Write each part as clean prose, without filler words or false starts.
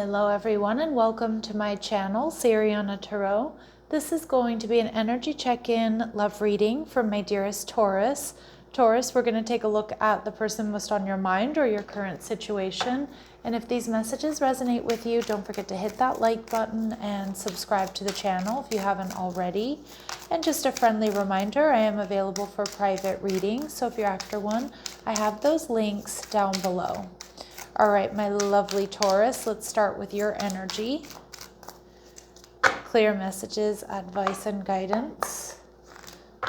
Hello everyone and welcome to my channel, Siriana Tarot. This is going to be an energy check-in love reading for my dearest Taurus. Taurus, we're going to take a look at the person most on your mind or your current situation. And if these messages resonate with you, don't forget to hit that like button and subscribe to the channel if you haven't already. And just a friendly reminder, I am available for private readings, so if you're after one, I have those links down below. All right, my lovely Taurus, let's start with your energy. Clear messages, advice, and guidance.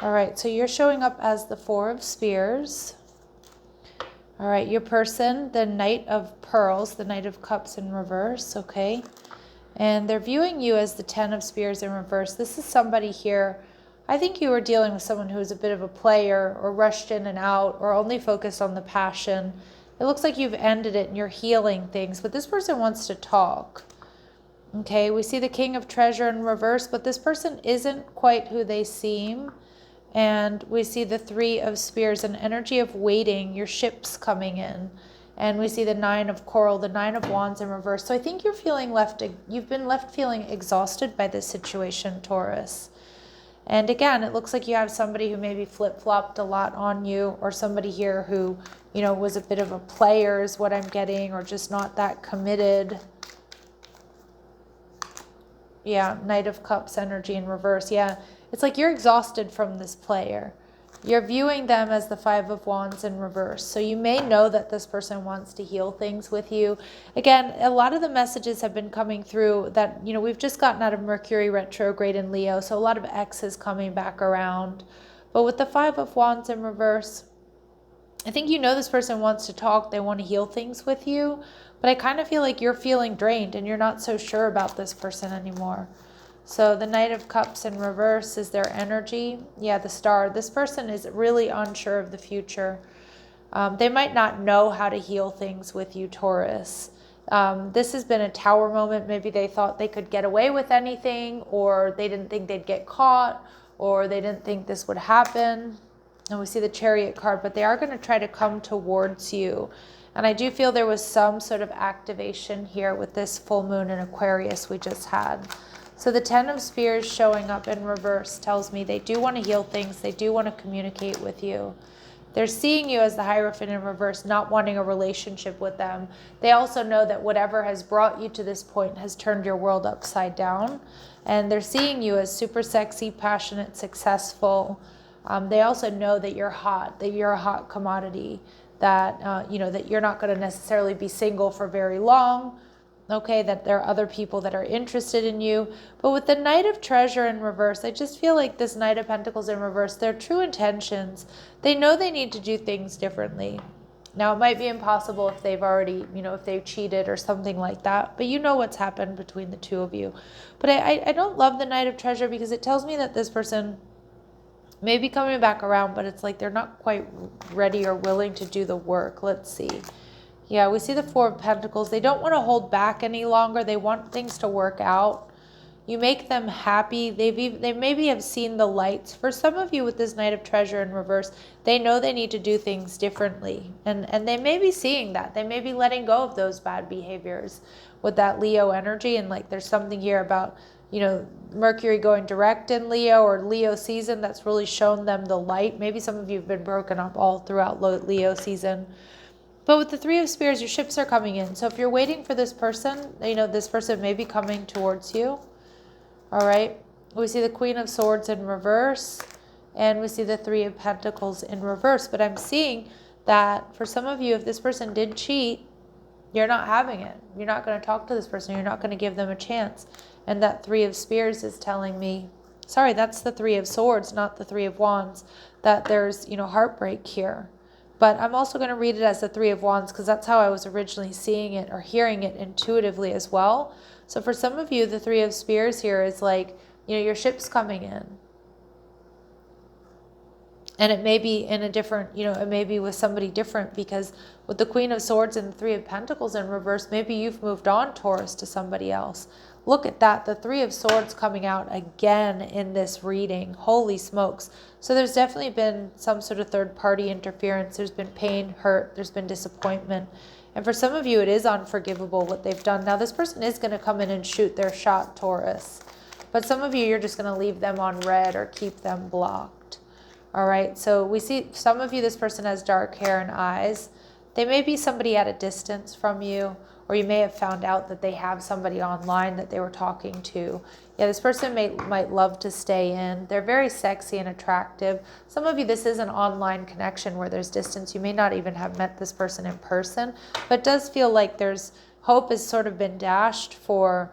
All right, so you're showing up as the Four of Spears. All right, your person, the Knight of Pearls, the Knight of Cups in reverse, okay? And they're viewing you as the Ten of Spears in reverse. This is somebody here, I think you were dealing with someone who was a bit of a player or rushed in and out or only focused on the passion. It looks like you've ended it and you're healing things, but this person wants to talk. Okay, we see the King of Treasure in reverse, but this person isn't quite who they seem. And we see the Three of Spears, an energy of waiting, your ship's coming in. And we see the Nine of Coral, the Nine of Wands in reverse. So I think you've been left feeling exhausted by this situation, Taurus. And again, it looks like you have somebody who maybe flip-flopped a lot on you, or somebody here who, you know, was a bit of a player is what I'm getting, or just not that committed. Yeah, Knight of Cups energy in reverse. Yeah, it's like you're exhausted from this player. You're viewing them as the Five of Wands in reverse. So you may know that this person wants to heal things with you. Again, a lot of the messages have been coming through that, you know, we've just gotten out of Mercury retrograde in Leo. So a lot of X is coming back around. But with the Five of Wands in reverse, I think you know this person wants to talk. They want to heal things with you. But I kind of feel like you're feeling drained and you're not so sure about this person anymore. So the Knight of Cups in reverse is their energy. Yeah, the Star. This person is really unsure of the future. They might not know how to heal things with you, Taurus. This has been a Tower moment. Maybe they thought they could get away with anything, or they didn't think they'd get caught, or they didn't think this would happen. And we see the Chariot card, but they are going to try to come towards you. And I do feel there was some sort of activation here with this full moon in Aquarius we just had. So the Ten of Spears showing up in reverse tells me they do want to heal things. They do want to communicate with you. They're seeing you as the Hierophant in reverse, not wanting a relationship with them. They also know that whatever has brought you to this point has turned your world upside down. And they're seeing you as super sexy, passionate, successful. They also know that you're hot, that you're a hot commodity, that, you know, that you're not going to necessarily be single for very long. Okay, that there are other people that are interested in you. But with the Knight of Treasure in reverse, I just feel like this Knight of Pentacles in reverse, their true intentions, they know they need to do things differently. Now, it might be impossible if they've already, you know, if they've cheated or something like that. But you know what's happened between the two of you. But I don't love the Knight of Treasure because it tells me that this person may be coming back around, but it's like they're not quite ready or willing to do the work. Let's see. Yeah, we see the Four of Pentacles. They don't want to hold back any longer. They want things to work out. You make them happy. They maybe have seen the lights. For some of you with this Knight of Treasure in reverse, they know they need to do things differently. And they may be seeing that. They may be letting go of those bad behaviors with that Leo energy. And like there's something here about, you know, Mercury going direct in Leo or Leo season that's really shown them the light. Maybe some of you have been broken up all throughout Leo season. But with the Three of Spears, your ships are coming in. So if you're waiting for this person, you know, this person may be coming towards you. All right. We see the Queen of Swords in reverse. And we see the Three of Pentacles in reverse. But I'm seeing that for some of you, if this person did cheat, you're not having it. You're not going to talk to this person. You're not going to give them a chance. And that Three of Spears is telling me, sorry, that's the Three of Swords, not the Three of Wands, that there's, you know, heartbreak here. But I'm also going to read it as the Three of Wands because that's how I was originally seeing it or hearing it intuitively as well. So for some of you, the Three of Spears here is like, you know, your ship's coming in. And it may be in a different, you know, it may be with somebody different because with the Queen of Swords and the Three of Pentacles in reverse, maybe you've moved on, Taurus, to somebody else. Look at that, the Three of Swords coming out again in this reading. Holy smokes. So there's definitely been some sort of third-party interference. There's been pain, hurt, there's been disappointment. And for some of you, it is unforgivable what they've done. Now, this person is going to come in and shoot their shot, Taurus. But some of you, you're just going to leave them on red or keep them blocked. All right, so we see some of you, this person has dark hair and eyes. They may be somebody at a distance from you, or you may have found out that they have somebody online that they were talking to. Yeah, this person might love to stay in. They're very sexy and attractive. Some of you, this is an online connection where there's distance. You may not even have met this person in person, but it does feel like there's hope has sort of been dashed for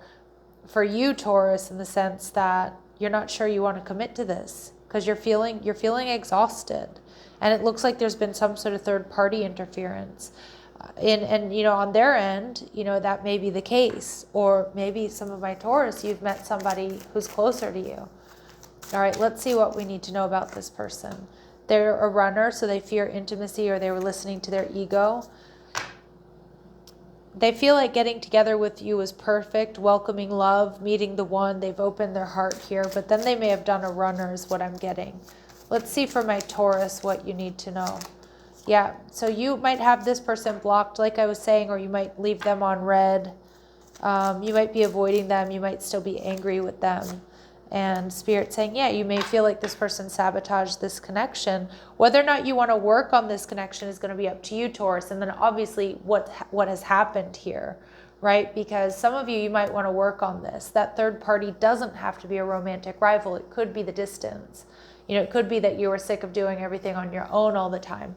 you, Taurus, in the sense that you're not sure you want to commit to this because you're feeling exhausted. And it looks like there's been some sort of third party interference. And on their end, that may be the case. Or maybe some of my Taurus, you've met somebody who's closer to you. All right, let's see what we need to know about this person. They're a runner, so they fear intimacy, or they were listening to their ego. They feel like getting together with you is perfect, welcoming love, meeting the one. They've opened their heart here, but then they may have done a runner is what I'm getting. Let's see for my Taurus what you need to know. Yeah, so you might have this person blocked, like I was saying, or you might leave them on red. You might be avoiding them. You might still be angry with them. And Spirit saying, yeah, you may feel like this person sabotaged this connection. Whether or not you want to work on this connection is going to be up to you, Taurus. And then obviously what has happened here, right? Because some of you might want to work on this. That third party doesn't have to be a romantic rival. It could be the distance. It could be that you were sick of doing everything on your own all the time.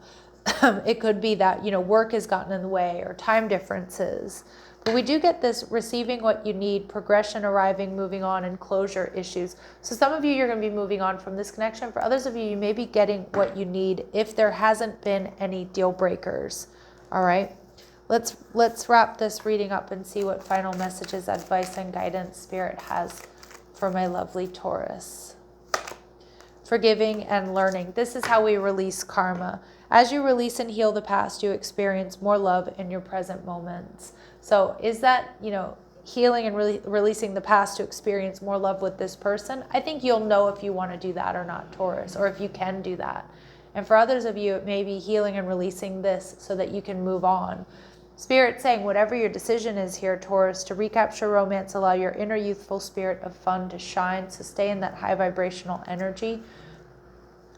It could be that, work has gotten in the way or time differences. But we do get this receiving what you need, progression, arriving, moving on, and closure issues. So some of you, you're going to be moving on from this connection. For others of you, you may be getting what you need if there hasn't been any deal breakers. All right. Let's wrap this reading up and see what final messages, advice, and guidance Spirit has for my lovely Taurus. Forgiving and learning. This is how we release karma. As you release and heal the past, you experience more love in your present moments. So is that, healing and releasing the past to experience more love with this person? I think you'll know if you want to do that or not, Taurus, or if you can do that. And for others of you, it may be healing and releasing this so that you can move on. Spirit saying whatever your decision is here, Taurus, to recapture romance, allow your inner youthful spirit of fun to shine, so stay in that high vibrational energy.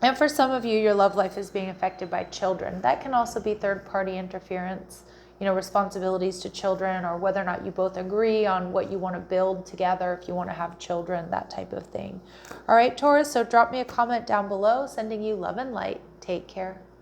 And for some of you, your love life is being affected by children. That can also be third-party interference, responsibilities to children, or whether or not you both agree on what you want to build together, if you want to have children, that type of thing. All right, Taurus, so drop me a comment down below, sending you love and light. Take care.